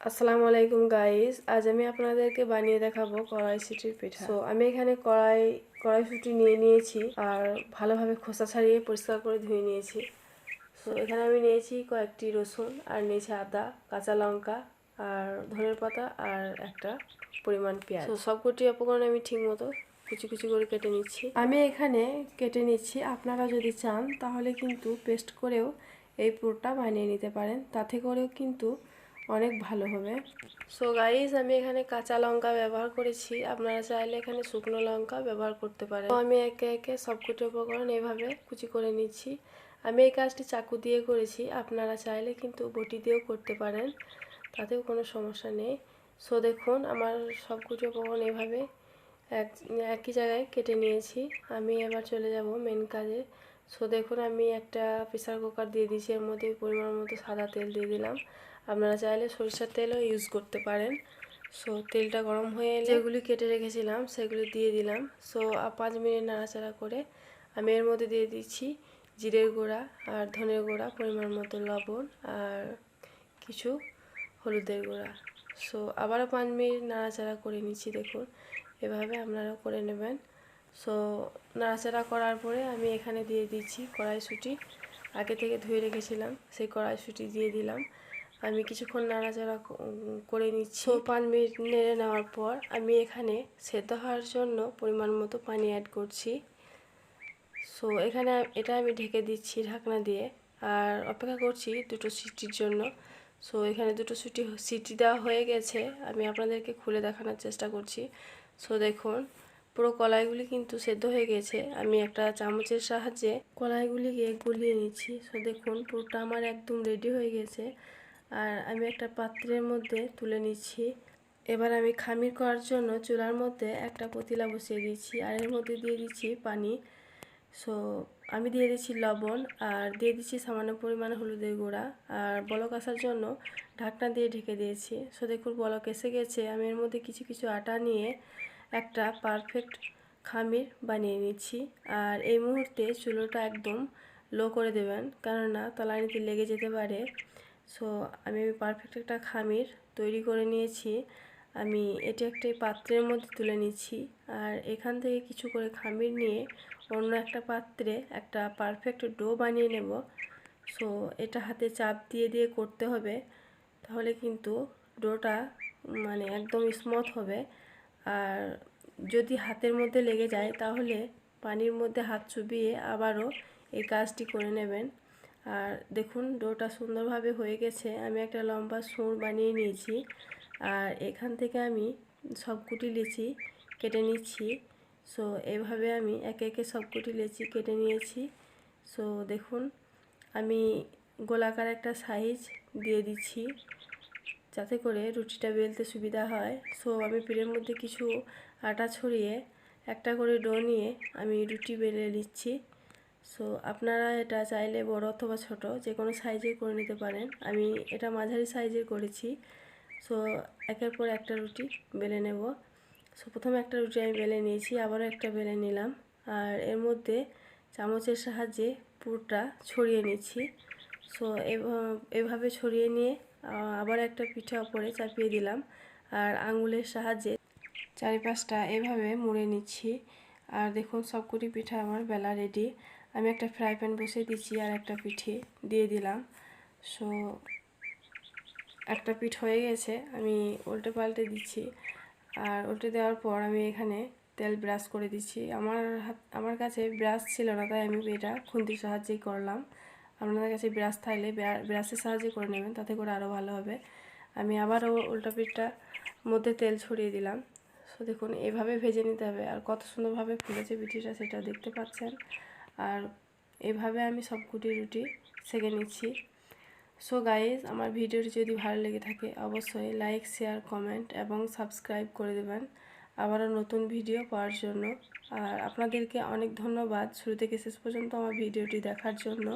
আসসালামু আলাইকুম গাইস, আজ আমি আপনাদেরকে বানিয়ে দেখাবো কড়াইশুঁটির পিঠা। তো আমি এখানে কড়াইশুঁটি নিয়ে নিয়েছি আর ভালোভাবে খোসা ছাড়িয়ে পরিষ্কার করে ধুয়ে নিয়েছি। তো এখানে আমি নিয়েছি কয়েকটি রসুন আর নিয়েছি আদা, কাঁচা লঙ্কা আর ধনের পাতা আর একটা পরিমাণ পেঁয়াজ। তো সবকটি উপকরণ আমি ঠিক মতো কুচি কুচি করে কেটে নিচ্ছি। আমি এখানে কেটে নিচ্ছি, আপনারা যদি চান তাহলে কিন্তু পেস্ট করেও এই পুরটা বানিয়ে নিতে পারেন, তাতে করেও কিন্তু অনেক ভালো হবে। সো গাইস, আমি এখানে কাঁচা লঙ্কা ব্যবহার করেছি, আপনারা চাইলে এখানে শুকনো লঙ্কা ব্যবহার করতে পারেন। তো আমি একে একে সবকটি উপকরণ এইভাবে কুচি করে নিচ্ছি। আমি এই কাজটি চাকু দিয়ে করেছি, আপনারা চাইলে কিন্তু বটি দিয়েও করতে পারেন, তাতেও কোনো সমস্যা নেই। সো দেখুন, আমার সবকটি উপকরণ এইভাবে একই জায়গায় কেটে নিয়েছি। আমি এবার চলে যাব মেন কাজে। সো দেখুন, আমি একটা প্রেসার কুকার দিয়ে দিয়েছি, এর মধ্যে পরিমাণ মতো সাদা তেল দিয়ে দিলাম। আপনারা চাইলে সরিষার তেলও ইউজ করতে পারেন। সো তেলটা গরম হয়ে এলে যেগুলি কেটে রেখেছিলাম সেগুলি দিয়ে দিলাম। সো 5 মিনিট নাড়াচাড়া করে আমি এর মধ্যে দিয়ে দিচ্ছি জিরের গুঁড়া আর ধনের গুঁড়া, পরিমাণ মতো লবণ আর কিছু হলুদের গুঁড়া। সো আবারও 5 মিনিট নাড়াচাড়া করে নিচ্ছি। দেখুন, এভাবে আপনারাও করে নেবেন। সো নাড়াচাড়া করার পরে আমি এখানে দিয়ে দিচ্ছি কড়াইশুঁটি, আগে থেকে ধুয়ে রেখেছিলাম সেই কড়াইশুঁটি দিয়ে দিলাম। আমি কিছুক্ষণ নাড়াচাড়া করে নিচ্ছি। 5 মিনিট নেড়ে নেওয়ার পর আমি এখানে সেদ্ধ হওয়ার জন্য পরিমাণ মতো পানি অ্যাড করছি। সো এখানে এটা আমি ঢেকে দিচ্ছি ঢাকনা দিয়ে আর অপেক্ষা করছি দুটো সিটির জন্য। সো এখানে দুটো সিটি দেওয়া হয়ে গেছে, আমি আপনাদেরকে খুলে দেখানোর চেষ্টা করছি। সো দেখুন, পুরো কলাইগুলি কিন্তু সেদ্ধ হয়ে গেছে। আমি একটা চামচের সাহায্যে কলাইগুলিকে গুলিয়ে নিচ্ছি। সো দেখুন, পুরোটা আমার একদম রেডি হয়ে গেছে আর আমি একটা পাত্রের মধ্যে তুলে নিচ্ছি। এবার আমি খামির করার জন্য চুলার মধ্যে একটা পাতিলা বসিয়ে দিচ্ছি আর এর মধ্যে দিয়ে দিচ্ছি পানি। সো আমি দিয়ে দিচ্ছি লবণ আর দিয়ে দিচ্ছি সামান্য পরিমাণে হলুদের গুঁড়া আর বলক আসার জন্য ঢাকনা দিয়ে ঢেকে দিয়েছি। সো দেখুন, বলক এসে গেছে। আমি এর মধ্যে কিছু কিছু আটা নিয়ে একটা পারফেক্ট খামির বানিয়ে নিচ্ছি আর এই মুহূর্তে চুলোটা একদম লো করে দেবেন, কেননা তলানিতে লেগে যেতে পারে। সো আমি পারফেক্ট একটা খামির তৈরি করে নিয়েছি। আমি এটি একটি পাত্রের মধ্যে তুলে নিচ্ছি আর এখান থেকে কিছু করে খামির নিয়ে অন্য একটা পাত্রে একটা পারফেক্ট ডো বানিয়ে নেব। সো এটা হাতে চাপ দিয়ে দিয়ে করতে হবে, তাহলে কিন্তু ডোটা মানে একদম স্মুথ হবে। আর যদি হাতের মধ্যে লেগে যায় তাহলে পানির মধ্যে হাত চুবিয়ে আবারও এই কাজটি করে নেবেন। আর দেখুন, ডোটা সুন্দরভাবে হয়ে গেছে। আমি একটা লম্বা সুর বানিয়ে নিয়েছি আর এখান থেকে আমি সবকটি লিচি কেটে নিচ্ছি। সো এভাবে আমি একে একে সবকটি লিচি কেটে নিয়েছি। সো দেখুন, আমি গোলাকার একটা সাইজ দিয়ে দিচ্ছি যাতে করে রুটিটা বেলতে সুবিধা হয়। সো আমি পিঠের মধ্যে কিছু আটা ছড়িয়ে একটা করে ডো নিয়ে আমি রুটি বেলে নিচ্ছি। সো আপনারা এটা চাইলে বড় অথবা ছোট যে কোনো সাইজে করে নিতে পারেন। আমি এটা মাঝারি সাইজের করেছি। সো একের পর একটা রুটি বেলে নেব। সো প্রথমে একটা রুটি আমি বেলে নিয়েছি, আবারও একটা বেলে নিলাম আর এর মধ্যে চামচের সাহায্যে পুরটা ছড়িয়ে নিচ্ছি। সো এভাবে ছড়িয়ে নিয়ে আবার একটা পিঠা উপরে চাপিয়ে দিলাম আর আঙুলের সাহায্যে চারিপাশটা এভাবে মুড়ে নিচ্ছি। আর দেখুন, সবকটি পিঠা আমার বেলা রেডি। আমি একটা ফ্রাই প্যান বসিয়ে দিচ্ছি আর একটা পিঠে দিয়ে দিলাম। সো একটা পিঠ হয়ে গেছে, আমি উল্টে পাল্টে দিচ্ছি আর উল্টে দেওয়ার পর আমি এখানে তেল ব্রাশ করে দিচ্ছি। আমার কাছে ব্রাশ ছিল না, তাই আমি এটা খুন্তির সাহায্যেই করলাম। আপনাদের কাছে ব্রাশ থাকলে ব্রাশের সাহায্যে করে নেবেন, তাতে করে আরও ভালো হবে। আমি আবারও উল্টা পিঠটার মধ্যে তেল ছড়িয়ে দিলাম। সো দেখুন, এভাবে ভেজে নিতে হবে আর কত সুন্দরভাবে ফুলেছে পিঠিটা সেটা দেখতে পাচ্ছেন। আর এভাবে আমি সবকটি রুটি সেঁকে নিচ্ছি। সো গাইজ, আমার ভিডিওটি যদি ভালো লেগে থাকে অবশ্যই লাইক, শেয়ার, কমেন্ট এবং সাবস্ক্রাইব করে দেবেন আবারও নতুন ভিডিও পাওয়ার জন্য। আর আপনাদেরকে অনেক ধন্যবাদ শুরু থেকে শেষ পর্যন্ত আমার ভিডিওটি দেখার জন্য।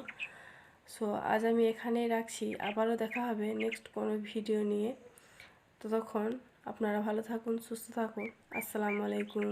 সো আজ আমি এখানেই রাখছি, আবারও দেখা হবে নেক্সট কোনো ভিডিও নিয়ে। ততক্ষণ আপনারা ভালো থাকুন, সুস্থ থাকুন। আসসালামু আলাইকুম।